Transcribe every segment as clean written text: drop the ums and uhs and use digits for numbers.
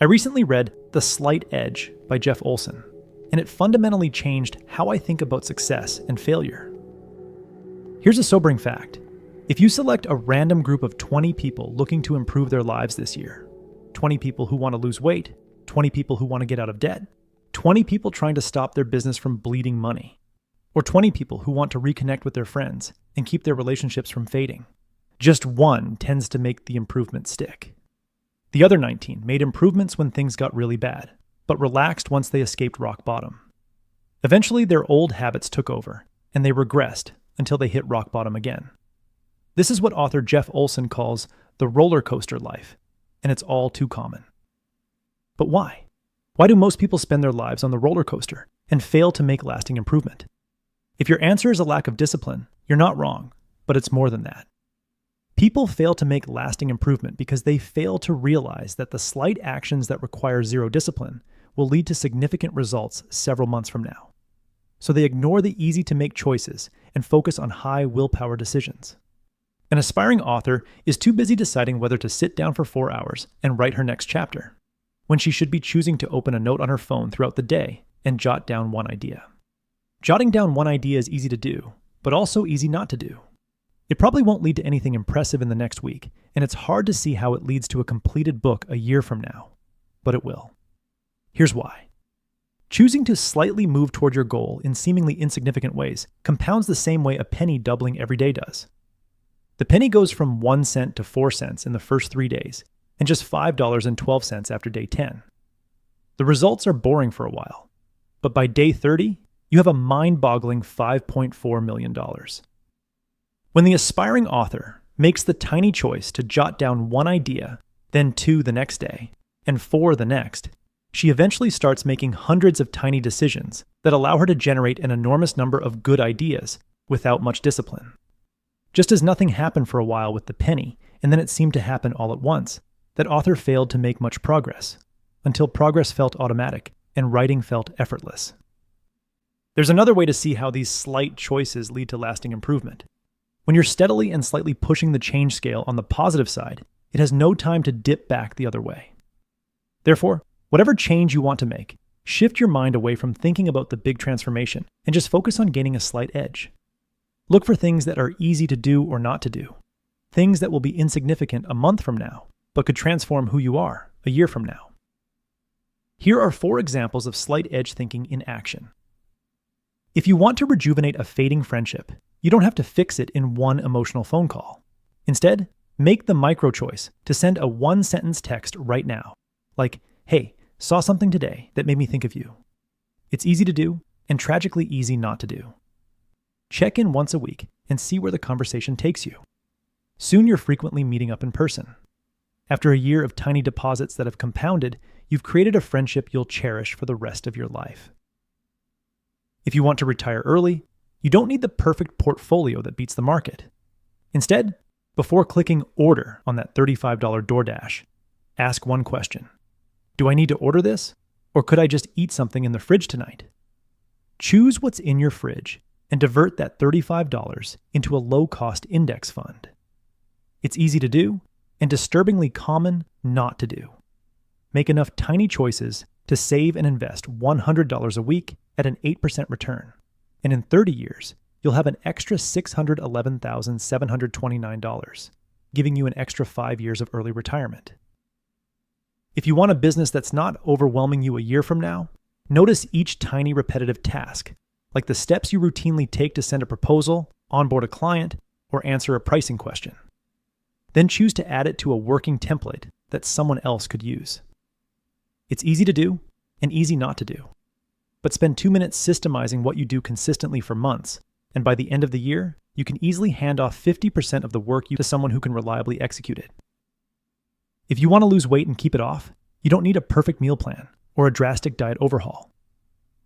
I recently read The Slight Edge by Jeff Olson, and it fundamentally changed how I think about success and failure. Here's a sobering fact. If you select a random group of 20 people looking to improve their lives this year, 20 people who want to lose weight, 20 people who want to get out of debt, 20 people trying to stop their business from bleeding money, or 20 people who want to reconnect with their friends and keep their relationships from fading, just one tends to make the improvement stick. The other 19 made improvements when things got really bad, but relaxed once they escaped rock bottom. Eventually, their old habits took over, and they regressed until they hit rock bottom again. This is what author Jeff Olson calls the roller coaster life, and it's all too common. But why? Why do most people spend their lives on the roller coaster and fail to make lasting improvement? If your answer is a lack of discipline, you're not wrong, but it's more than that. People fail to make lasting improvement because they fail to realize that the slight actions that require zero discipline will lead to significant results several months from now. So they ignore the easy-to-make choices and focus on high willpower decisions. An aspiring author is too busy deciding whether to sit down for 4 hours and write her next chapter, when she should be choosing to open a note on her phone throughout the day and jot down one idea. Jotting down one idea is easy to do, but also easy not to do. It probably won't lead to anything impressive in the next week, and it's hard to see how it leads to a completed book a year from now, but it will. Here's why. Choosing to slightly move toward your goal in seemingly insignificant ways compounds the same way a penny doubling every day does. The penny goes from 1 cent to 4 cents in the first 3 days, and just $5.12 after day 10. The results are boring for a while, but by day 30, you have a mind-boggling $5.4 million. When the aspiring author makes the tiny choice to jot down one idea, then 2 the next day, and 4 the next, she eventually starts making hundreds of tiny decisions that allow her to generate an enormous number of good ideas without much discipline. Just as nothing happened for a while with the penny, and then it seemed to happen all at once, that author failed to make much progress, until progress felt automatic and writing felt effortless. There's another way to see how these slight choices lead to lasting improvement. When you're steadily and slightly pushing the change scale on the positive side, it has no time to dip back the other way. Therefore, whatever change you want to make, shift your mind away from thinking about the big transformation and just focus on gaining a slight edge. Look for things that are easy to do or not to do, things that will be insignificant a month from now, but could transform who you are a year from now. Here are 4 examples of slight edge thinking in action. If you want to rejuvenate a fading friendship, you don't have to fix it in one emotional phone call. Instead, make the micro choice to send a 1-sentence text right now, like, "Hey, saw something today that made me think of you." It's easy to do and tragically easy not to do. Check in once a week and see where the conversation takes you. Soon you're frequently meeting up in person. After a year of tiny deposits that have compounded, you've created a friendship you'll cherish for the rest of your life. If you want to retire early, you don't need the perfect portfolio that beats the market. Instead, before clicking order on that $35 DoorDash, ask one question. Do I need to order this? Or could I just eat something in the fridge tonight? Choose what's in your fridge and divert that $35 into a low-cost index fund. It's easy to do and disturbingly common not to do. Make enough tiny choices to save and invest $100 a week at an 8% return. And in 30 years, you'll have an extra $611,729, giving you an extra 5 years of early retirement. If you want a business that's not overwhelming you a year from now, notice each tiny repetitive task, like the steps you routinely take to send a proposal, onboard a client, or answer a pricing question. Then choose to add it to a working template that someone else could use. It's easy to do and easy not to do. But spend 2 minutes systemizing what you do consistently for months, and by the end of the year, you can easily hand off 50% of the work to someone who can reliably execute it. If you want to lose weight and keep it off, you don't need a perfect meal plan or a drastic diet overhaul.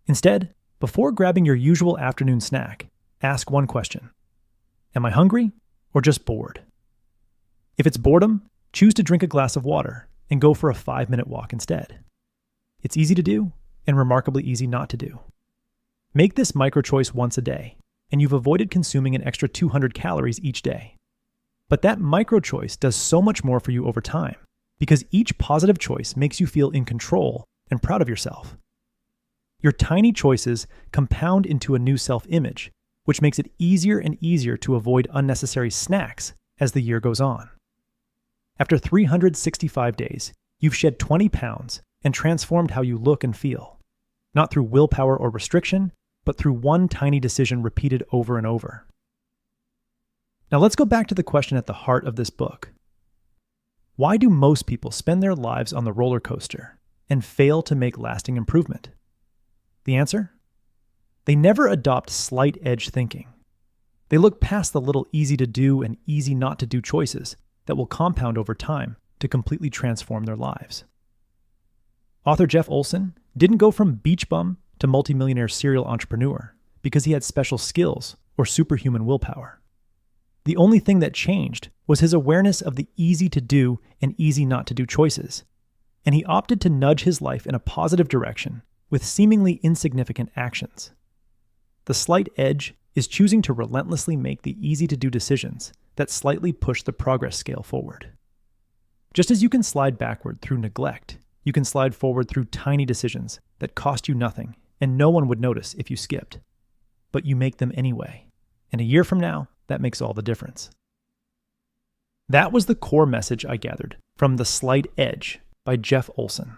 Instead, before grabbing your usual afternoon snack, ask one question. Am I hungry or just bored? If it's boredom, choose to drink a glass of water and go for a 5-minute walk instead. It's easy to do and remarkably easy not to do. Make this micro choice once a day, and you've avoided consuming an extra 200 calories each day. But that micro choice does so much more for you over time, because each positive choice makes you feel in control and proud of yourself. Your tiny choices compound into a new self-image, which makes it easier and easier to avoid unnecessary snacks as the year goes on. After 365 days, you've shed 20 pounds and transformed how you look and feel, not through willpower or restriction, but through one tiny decision repeated over and over. Now let's go back to the question at the heart of this book. Why do most people spend their lives on the roller coaster and fail to make lasting improvement? The answer? They never adopt slight edge thinking. They look past the little easy to do and easy not to do choices that will compound over time to completely transform their lives. Author Jeff Olson didn't go from beach bum to multimillionaire serial entrepreneur because he had special skills or superhuman willpower. The only thing that changed was his awareness of the easy to do and easy not to do choices, and he opted to nudge his life in a positive direction with seemingly insignificant actions. The slight edge is choosing to relentlessly make the easy to do decisions that slightly push the progress scale forward. Just as you can slide backward through neglect, you can slide forward through tiny decisions that cost you nothing and no one would notice if you skipped. But you make them anyway. And a year from now, that makes all the difference. That was the core message I gathered from The Slight Edge by Jeff Olson.